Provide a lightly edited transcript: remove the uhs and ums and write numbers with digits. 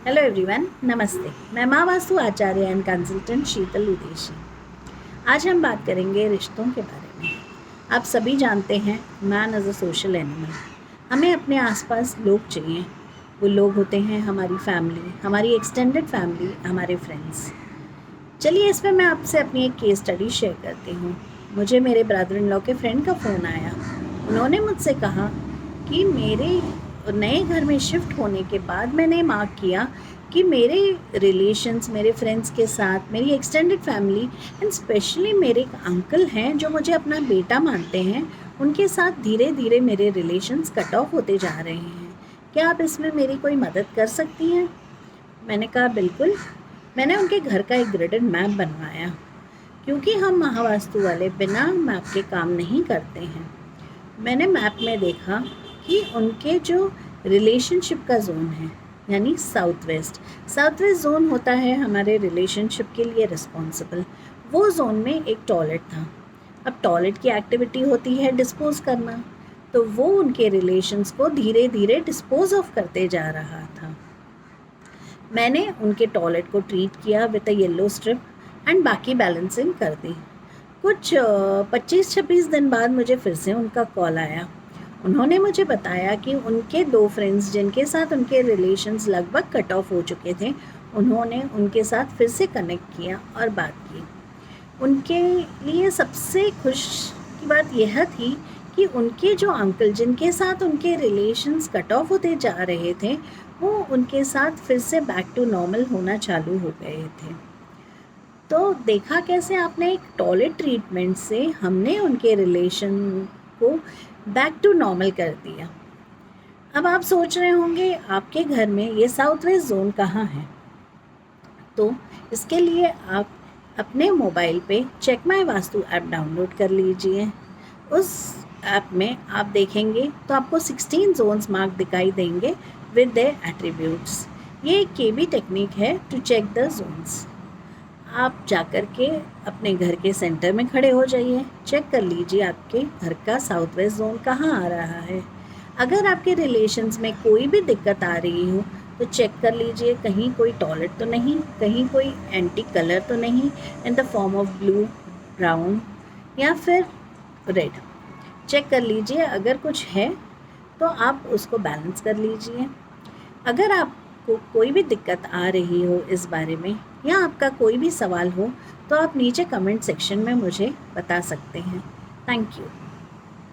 Hello everyone, नमस्ते। मैं माँ वास्तु आचार्य एंड कंसल्टेंट शीतल उदेशी। आज हम बात करेंगे रिश्तों के बारे में। आप सभी जानते हैं, man as a social animal. हमें अपने आसपास लोग चाहिए। वो लोग होते हैं हमारी फैमिली, हमारी एक्सटेंडेड फैमिली, हमारे फ्रेंड्स। चलिए, इस पर मैं आपसे अपनी एक केस स्टडी शेयर करती हूँ। मुझे मेरे ब्रदर इन लॉ के फ्रेंड का फ़ोन आया। उन्होंने मुझसे कहा कि मेरे नए घर में शिफ्ट होने के बाद मैंने मार्क किया कि मेरे रिलेशंस, मेरे फ्रेंड्स के साथ, मेरी एक्सटेंडेड फैमिली एंड स्पेशली मेरे एक अंकल हैं जो मुझे अपना बेटा मानते हैं, उनके साथ धीरे धीरे मेरे रिलेशंस कट ऑफ होते जा रहे हैं। क्या आप इसमें मेरी कोई मदद कर सकती हैं? मैंने कहा बिल्कुल। मैंने उनके घर का एक ग्रिडेड मैप बनवाया, क्योंकि हम महावास्तु वाले बिना मैप के काम नहीं करते हैं। मैंने मैप में देखा कि उनके जो रिलेशनशिप का जोन है, यानी साउथ वेस्ट जोन होता है हमारे रिलेशनशिप के लिए रिस्पॉन्सिबल। वो जोन में एक टॉयलेट था। अब टॉयलेट की एक्टिविटी होती है डिस्पोज करना, तो वो उनके रिलेशंस को धीरे धीरे डिस्पोज ऑफ करते जा रहा था। मैंने उनके टॉयलेट को ट्रीट किया with a yellow strip and बाकी बैलेंसिंग कर दी। कुछ 25-26 दिन बाद मुझे फिर से उनका कॉल आया। उन्होंने मुझे बताया कि उनके 2 फ्रेंड्स जिनके साथ उनके रिलेशंस लगभग कट ऑफ हो चुके थे, उन्होंने उनके साथ फिर से कनेक्ट किया और बात की। उनके लिए सबसे खुश की बात यह थी कि उनके जो अंकल जिनके साथ उनके रिलेशंस कट ऑफ होते जा रहे थे, वो उनके साथ फिर से बैक टू नॉर्मल होना चालू हो गए थे। तो देखा कैसे आपने, एक टॉयलेट ट्रीटमेंट से हमने उनके रिलेशन को बैक टू नॉर्मल कर दिया। अब आप सोच रहे होंगे आपके घर में ये साउथ वेस्ट जोन कहाँ है? तो इसके लिए आप अपने मोबाइल पे check my Vastu app download कर लीजिए। उस ऐप में आप देखेंगे तो आपको 16 जोन्स मार्क दिखाई देंगे विद देयर एट्रीब्यूट्स। ये एक केबी टेक्निक है टू चेक द जोन्स। आप जाकर के अपने घर के सेंटर में खड़े हो जाइए, चेक कर लीजिए आपके घर का साउथ वेस्ट जोन कहाँ आ रहा है। अगर आपके रिलेशंस में कोई भी दिक्कत आ रही हो तो चेक कर लीजिए, कहीं कोई टॉयलेट तो नहीं, कहीं कोई एंटी कलर तो नहीं in the form of blue, brown या फिर रेड। चेक कर लीजिए, अगर कुछ है तो आप उसको बैलेंस कर लीजिए। अगर आपको कोई भी दिक्कत आ रही हो इस बारे में या आपका कोई भी सवाल हो तो आप नीचे कमेंट सेक्शन में मुझे बता सकते हैं। Thank you.